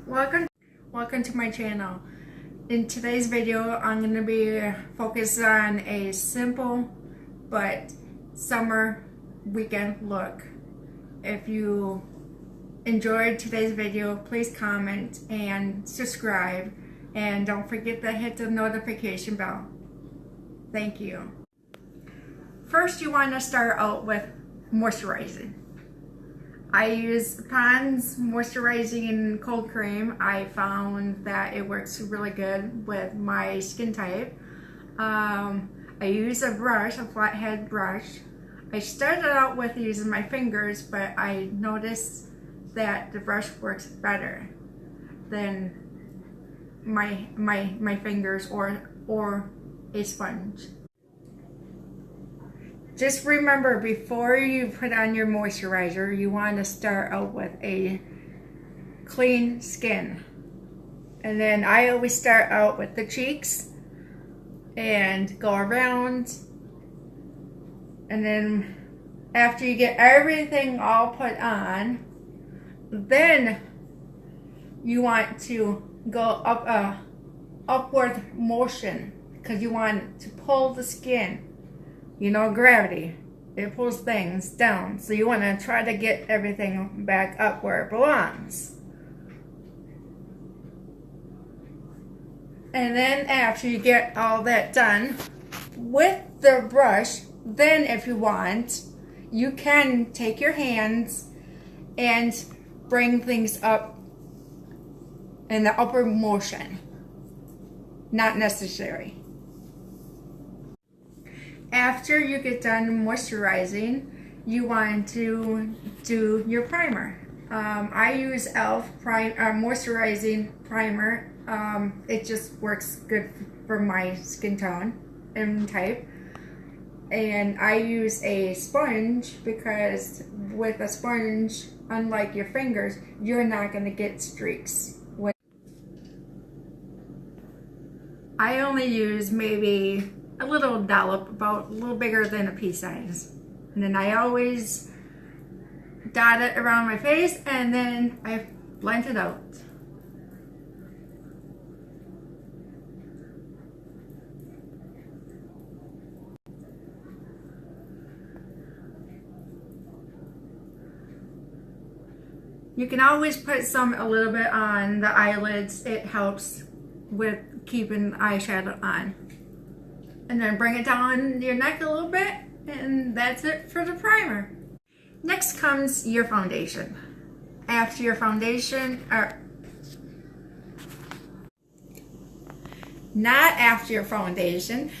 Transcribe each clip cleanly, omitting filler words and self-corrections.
Welcome to my channel. In today's video, I'm going to be focused on a simple but summer weekend look. If you enjoyed today's video, please comment and subscribe, and don't forget to hit the notification bell. Thank you. First, you want to start out with moisturizing. I use Pond's moisturizing cold cream. I found that it works really good with my skin type. I use a brush, a flathead brush. I started out with using my fingers, but I noticed that the brush works better than my fingers or a sponge. Just remember, before you put on your moisturizer, you want to start out with a clean skin. And then I always start out with the cheeks and go around. And then after you get everything all put on, then you want to go up a upward motion, because you want to pull the skin. You know, gravity, it pulls things down. So you want to try to get everything back up where it belongs. And then after you get all that done with the brush, then if you want, you can take your hands and bring things up in the upward motion. Not necessary. After you get done moisturizing, you want to do your primer. I use e.l.f. moisturizing primer. It just works good for my skin tone and type. And I use a sponge because with a sponge, unlike your fingers, you're not going to get streaks. I only use maybe a little dollop, about a little bigger than a pea size. And then I always dot it around my face, and then I blend it out. You can always put a little bit on the eyelids. It helps with keeping the eyeshadow on. And then bring it down your neck a little bit, and that's it for the primer. Next comes your foundation. After your foundation, not after your foundation,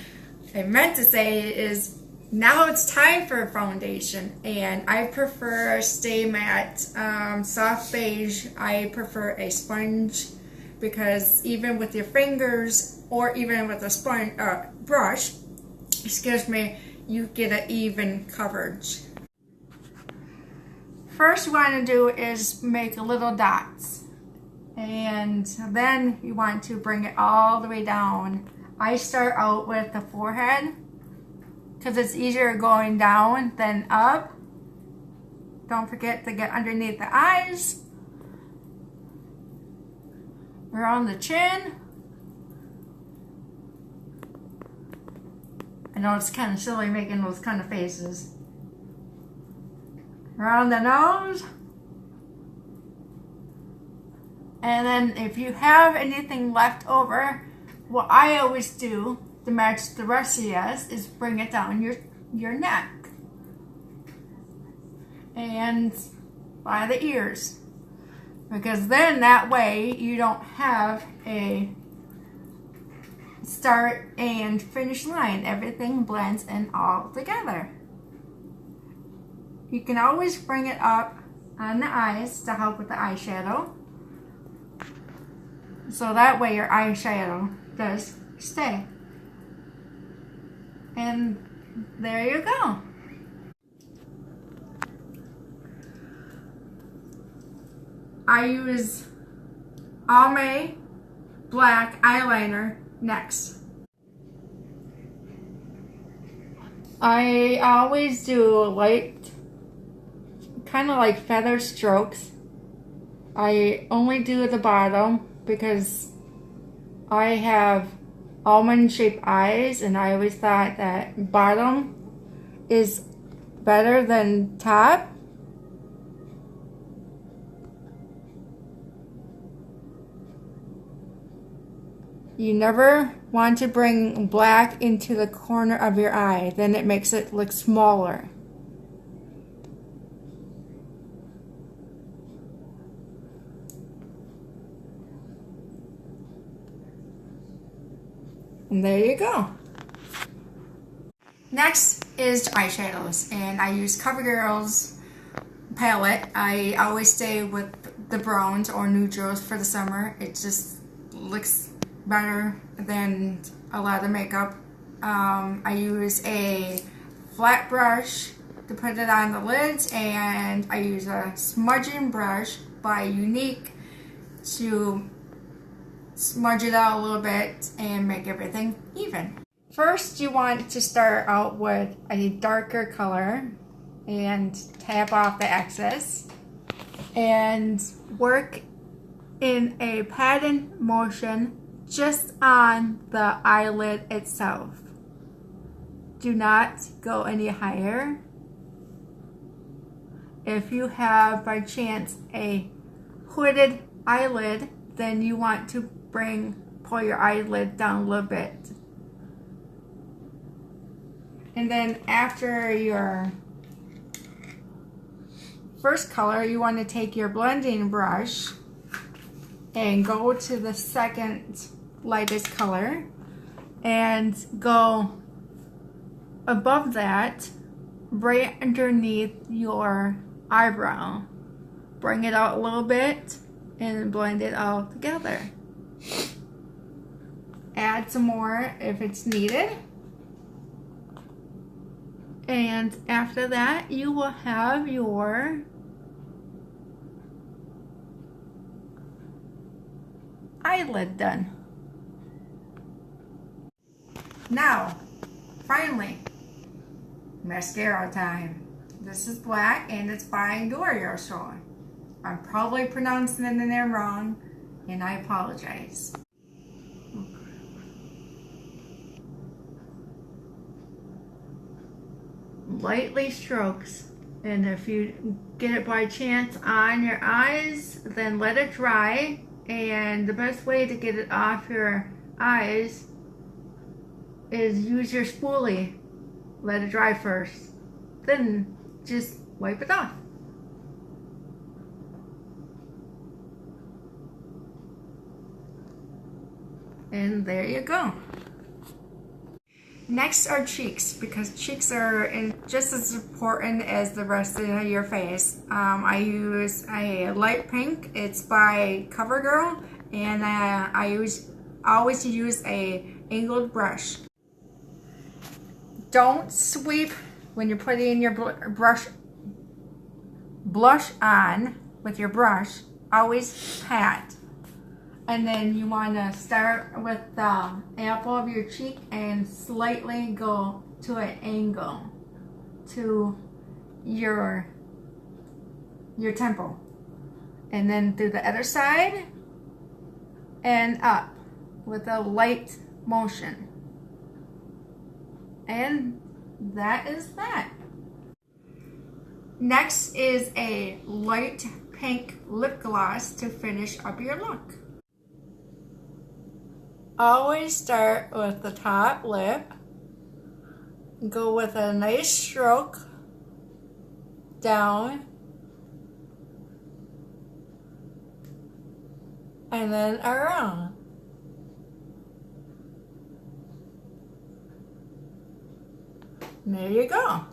I meant to say is now it's time for a foundation, and I prefer Stay Matte Soft Beige. I prefer a sponge, because even with your fingers or even with a sponge brush, excuse me, you get an even coverage. First, you want to do is make little dots, and then you want to bring it all the way down. I start out with the forehead because it's easier going down than up. Don't forget to get underneath the eyes, around the chin. I know it's kind of silly making those kind of faces. Around the nose. And then if you have anything left over, what I always do to match the rest of yours is bring it down your neck. And by the ears. Because then that way you don't have a start and finish line. Everything blends in all together. You can always bring it up on the eyes to help with the eyeshadow. So that way your eyeshadow does stay. And there you go. I use Almay black eyeliner next. I always do light, kind of like feather strokes I only do the bottom because I have almond shaped eyes, and I always thought that bottom is better than top. You never want to bring black into the corner of your eye, then it makes it look smaller. And there you go. Next is eyeshadows, and I use CoverGirl's palette. I always stay with the browns or neutrals for the summer. It just looks better than a lot of makeup. I use a flat brush to put it on the lids, and I use a smudging brush by Younique to smudge it out a little bit and make everything even. First, you want to start out with a darker color and tap off the excess and work in a pattern motion just on the eyelid itself. Do not go any higher. If you have by chance a hooded eyelid, then you want to pull your eyelid down a little bit. And then after your first color, you want to take your blending brush and go to the second lightest color and go above that, right underneath your eyebrow. Bring it out a little bit and blend it all together. Add some more if it's needed. And after that, you will have your eyelid done. Now, finally, mascara time. This is black and it's by Dorioso. I'm probably pronouncing it in there wrong, and I apologize. Lightly strokes, and if you get it by chance on your eyes, then let it dry. And the best way to get it off your eyes is use your spoolie. Let it dry first, then just wipe it off. And there you go. Next are cheeks, because cheeks are just as important as the rest of your face. I use a light pink. It's by CoverGirl, and I always use a angled brush. Don't sweep when you're putting your blush on with your brush. Always pat. And then you want to start with the apple of your cheek and slightly go to an angle to your temple. And then do the other side and up with a light motion. And that is that. Next is a light pink lip gloss to finish up your look. Always start with the top lip. Go with a nice stroke down. And then around. And there you go.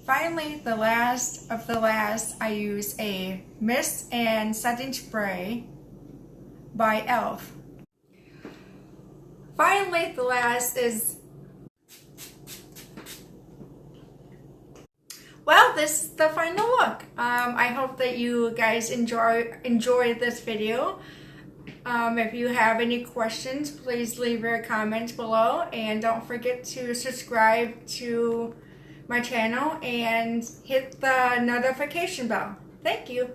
Finally, the last of the last, I use a mist and setting spray by e.l.f. Finally, the last is, well, this is the final look. I hope that you guys enjoyed this video. If you have any questions, please leave your comments below, and don't forget to subscribe to my channel and hit the notification bell. Thank you.